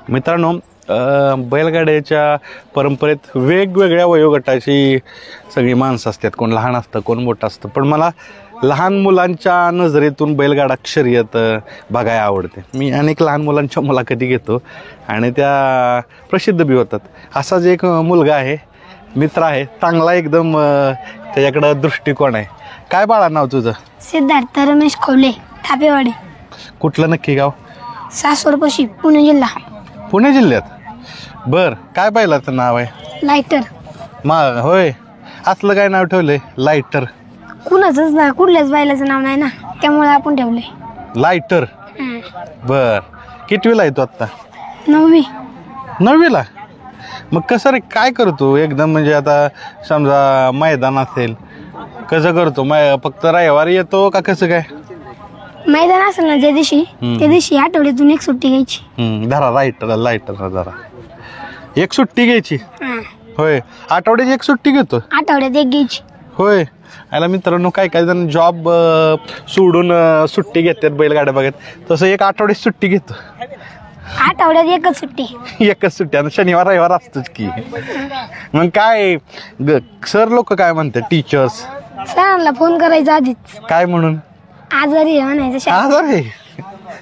मित्रांनो, बैलगाड्याच्या परंपरेत वेगवेगळ्या वयोगटाची सगळी माणसं असतात. कोण लहान असतं, कोण मोठं असतं. पण मला लहान मुलांच्या नजरेतून बैलगाडा शर्यत बघायला आवडते. मी अनेक लहान मुलांच्या मुलाखती घेतो आणि त्या प्रसिद्ध बी होतात. असाच एक मुलगा आहे, मित्र आहे, चांगला एकदम, त्याच्याकडं दृष्टिकोन आहे. काय बाळा नाव तुझं? सिद्धार्थ रमेश खवले, थापेवाडी. कुठलं नक्की गाव? सासवडपाशी, पुणे जिल्हा. पुणे जिल्ह्यात? बर. काय बैलाचं नाव आहे? लायटर. होय, असलं काय नाव ठेवलंय? लायटर? कुणाचंच नाही, कुठल्याच बैलाचं नाव नाही ना, त्यामुळे आपण ठेवले लायटर. बर. कितवीला आहे तू आत्ता? 9वी. 9वीला? मग कसं रे, काय करतो एकदम? म्हणजे आता समजा मैदान असेल, कसं करतो? फक्त रविवारी येतो का कसं काय? मैदान असेल ना त्या दिवशी आठवड्यातून एक सुट्टी घ्यायची. धरा लायटर जरा एक सुट्टी घ्यायची. होय, आठवड्याची एक सुट्टी घेतो? आठवड्यात एक घ्यायची. होय. याला मित्रांनो, काय जण जॉब सोडून सुट्टी घेतात बैलगाड्या बघत, तसं एक आठवड्याची सुट्टी घेतो. आठवड्यात एकच सुट्टी. एकच सुट्टी. आणि शनिवार रविवार असतोच की. मग काय सर लोक काय म्हणतात, टीचर्स? सरांना फोन करायचा आधीच. काय म्हणून? आजारी आहे म्हणायचं. आजारी?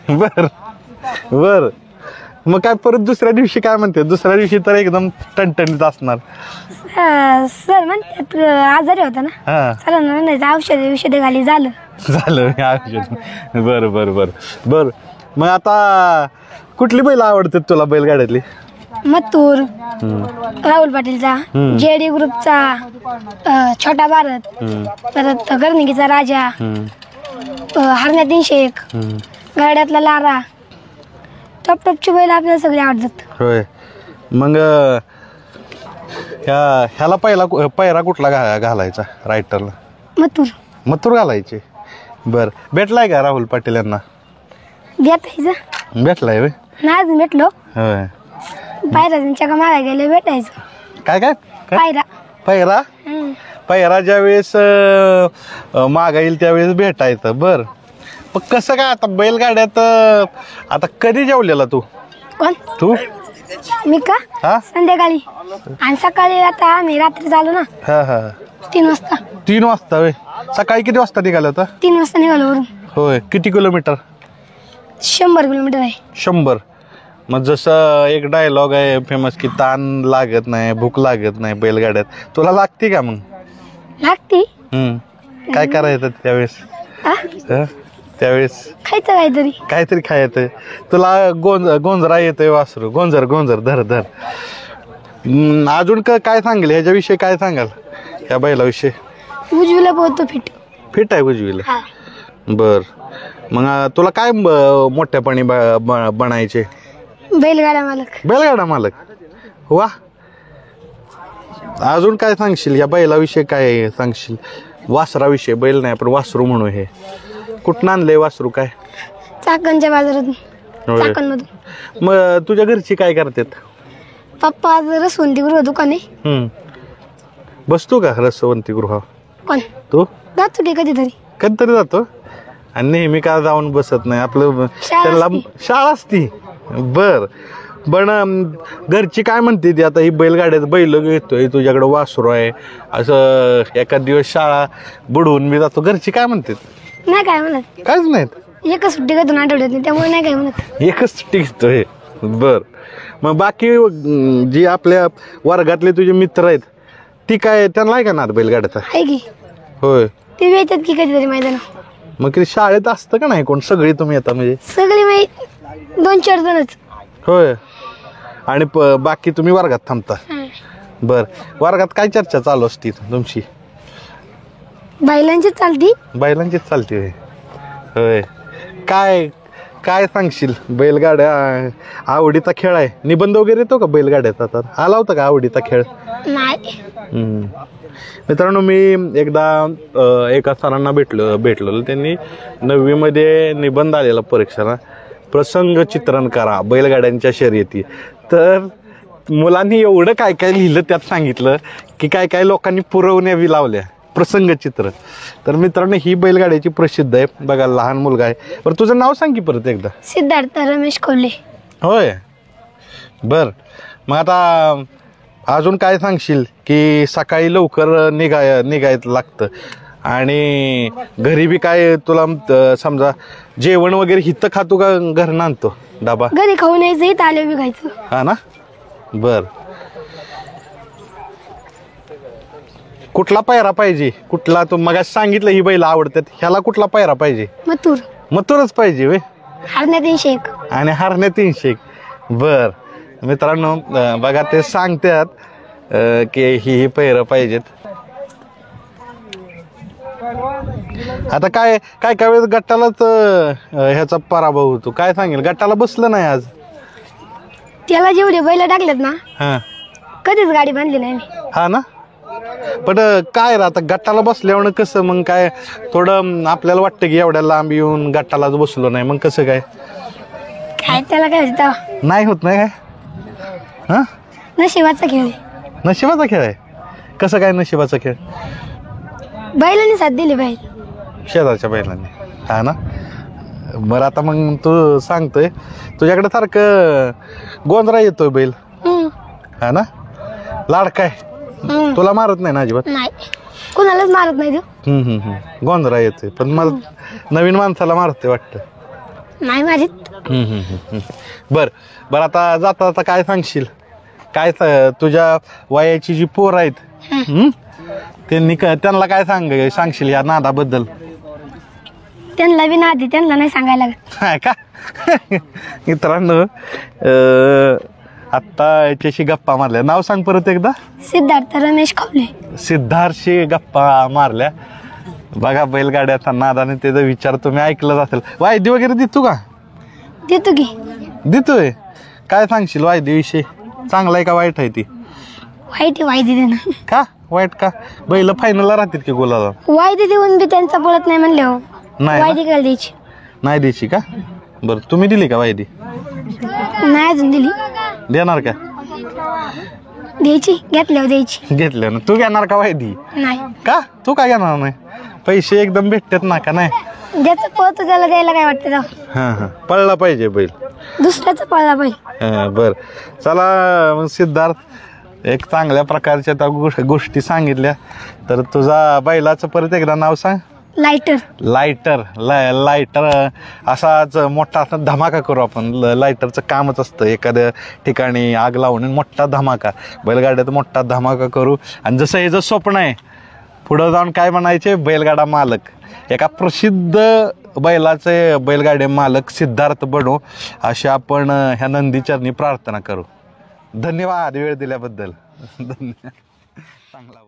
बर बर. मग काय परत दुसऱ्या दिवशी काय म्हणते? दुसऱ्या दिवशी तर एकदम टणटणीत असणार. सर म्हणतात आजारी होता ना, सरांना म्हणायचं औषध घाली झालं. बर बर बर बर. मग आता कुठली बैल आवडतात तुला बैलगाड्यातली? मथुर, राहुल पाटीलचा, जेडी ग्रुपचा, छोटा भारत, परत गर्निकीचा राजा, हरण्यातीन शेख, गाड्यातला लारा. टॉपची बैल आपल्याला सगळे आवडतात. होय. मग ह्याला पहिला कुठला घालायचा रायटरला? मथुर घालायचे. बर. भेटलाय का राहुल पाटील यांना? भेटलाय? नाही अजून भेटलो. होय. पायरा त्यांच्या का मागा गेले भेटायचं. काय काय पायरा पहिरा ज्या वेळेस मागा येईल त्यावेळेस भेटायचं. बर. मग कसं काय आता बैलगाड्यात आता कधी जेवलेला तू? कोण? तू? मी का? संध्याकाळी. आणि सकाळी आता आम्ही रात्री चालू ना. 3 वाजता. 3 वाजता? होय. सकाळी किती वाजता निघालं होतं? 3 वाजता निघालो वरून. होय. किती किलोमीटर? 100 किलोमीटर आहे. 100. मग जसं एक डायलॉग आहे फेमस की ताण लागत नाही, भूक लागत नाही बैलगाड्यात. तुला लागते का? मग लागते. काय करायचं त्यावेळेस? त्यावेळेस खायचं काहीतरी खायचं. तुला गोंजरा येतोय वासरू? गोंजर धर. अजून काय सांगेल ह्याच्याविषयी? काय सांगाल ह्या बैलाविषयी? उजवीला पोहतो. फिट आहे उजवीला? बर. मग तुला काय मोठ्यापणी बनायचे? बैलगाडा मालक. वा. अजून काय सांगशील या बैलाविषयी? काय सांगशील? वासराविषयी? बैल नाही पण वासरू म्हणू. हे कुठं आणलंय वासरू? काय? चाकणच्या बाजारातून. मग तुझ्या घरची काय करतात? पप्पा आज रसवंती गृह दुकान आहे. बसतो का रसवंती गृह? कोण? तू? जातो की कधीतरी जातो. आणि नेहमी का जाऊन बसत नाही? आपलं त्याला शाळा असती. बर. पण घरची काय म्हणते ती आता? ही बैलगाड्यात बैल घेतोय, तुझ्याकडे वासरू आहे, असं एखाद दिवस शाळा बुडवून मी जातो, घरची काय म्हणते? नाही काय म्हणत. काहीच नाहीत. एकच सुट्टी घेतो आठवड्यात, त्यामुळे नाही काय म्हणत. एकच सुट्टी घेतोय. बर. मग बाकी जी आपल्या वर्गातले तुझे मित्र आहेत ती काय, त्यांना आहे का नाद बैलगाड्याचा? आहे की. होय. ते येतात की कधीतरी मैदान. मग किती शाळेत असतं का नाही कोण? सगळी तुम्ही येता म्हणजे? सगळी 2-4 जणच. होय. आणि बाकी तुम्ही वर्गात थांबता? बर. वर्गात काय चर्चा चालू असती तुमची? बैलांचीच चालते. होय. काय सांगशील? बैलगाड्या आवडीचा खेळ आहे. निबंध वगैरे येतो का बैलगाड्याचा? तर आला होता का आवडीचा खेळ? नाही. मित्रांनो, मी एकदा एका सरांना भेटलो. त्यांनी 9वी मध्ये निबंध आलेला परीक्षेला, प्रसंग चित्रण करा बैलगाड्यांच्या शर्यती. तर मुलांनी एवढं काय काय लिहिलं त्यात सांगितलं की काय लोकांनी पुरवण्यावी लावल्या प्रसंगचित्र. तर मित्रांनो, ही बैलगाड्याची प्रसिद्ध आहे बघा. लहान मुलगा आहे. बरं, तुझं नाव सांग की परत एकदा? सिद्धार्थ रमेश खवले. होय. बर, मग आता अजून काय सांगशील की सकाळी लवकर निघायचं लागतं आणि घरी बी काय तुला समजा जेवण वगैरे हिथं खातो का घरनं आणतो डबा? घरी खाऊन यायचं, इथं आले बघायचं. हा ना. बर, कुठला पायरा पाहिजे? कुठला तू मग सांगितलं ही बैल आवडतात, ह्याला कुठला पायरा पाहिजे? मथुर. मथुरच पाहिजे वे. हरण्या 301 आणि हरण्या 301. बर मित्रांनो, बघा ते सांगतात की ही पैर पाहिजेत. आता काय काय काय वेळेस गट्टालाच ह्याचा पराभव होतो. काय सांगेल, गट्टाला बसलं नाही आज? त्याला जेवढे बैल टाकलेत ना हा कधीच गाडी बांधली नाही मी. हा ना. पण काय रे, आता गट्टाला बसल्यावर कसं मग काय थोडं आपल्याला वाटतं की एवढ्या लांब येऊन गट्टालाच बसलो नाही, मग कसं काय? काय त्याला काय होतं, नाही होत नाही काय? हा, नशिबाचा खेळ आहे. नशिबाचा खेळ आहे. कसं काय नशिबाचा खेळ? बैलांनी साथ दिली बैल. शेजारच्या बैलांनी. हा ना. बरं, आता मग तू सांगतोय तुझ्याकडे सारखं गोंधळा येतोय बैल. हा ना. लाडकाय, तुला मारत नाही ना अजिबात? नाही, कुणालाच मारत नाही तू. गोंधळा येतोय, पण मला नवीन माणसाला मारते वाटतं. नाही मारित. बर बर, आता जाता जाता काय सांगशील? काय तुझ्या वयाची जी पोर आहेत त्यांना काय सांगशील या नादाबद्दल? त्यांना बी नादी, त्यांना नाही सांगायला लागत. का? मित्रांनो, आत्ता याच्याशी गप्पा मारल्या. नाव सांग परत एकदा. सिद्धार्थ रमेश खवले. सिद्धार्थशी गप्पा मारल्या. बघा बैलगाड्याचा नादाने त्याचा विचार तुम्ही ऐकलाच असेल. वायदी वगैरे देतो का? देतो की. देतोय. काय सांगशील वायदी विषयी? चांगला आहे का वाईट आहे ती? वाईट वायदी देणं. का वाईट? का बैल फायनलला राहतील की गोलाला? वायदी देऊन बी त्यांचा पळत नाही म्हणले. नाही वायदी काय द्यायची? नाही द्यायची का? बरं, तुम्ही दिली का वायदी? नाही अजून दिली. देणार का? द्यायची, घेतल्यावर द्यायची. घेतल्या ना. तू घेणार का वायदी? नाही. का? तू काय घेणार नाही? पैसे एकदम भेटतात ना का नाही? ज्याचं पळतो त्याला द्यायला काय वाटतं राव. हा हा, पळला पाहिजे बैल. दुसऱ्याचं पळला पाहिजे. बर, चला मग सिद्धार्थ, एक चांगल्या प्रकारच्या त्या गोष्टी सांगितल्या. तर तुझा बैलाचं परत एकदा नाव सांग. लायटर. लायटर. लायटर असाच मोठा असा धमाका करू आपण. लायटरचं कामच असतं एखाद्या ठिकाणी आग लावून मोठा धमाका, बैलगाड्यात मोठा धमाका करू. आणि जसं हे जर स्वप्न आहे पुढं जाऊन काय म्हणायचे, बैलगाडा मालक, एका प्रसिद्ध बैलगाडे मालक सिद्धार्थ बनू, अशी आपण ह्या नंदीचरणी प्रार्थना करू. धन्यवाद वेळ दिल्याबद्दल. धन्यवाद. चांगला.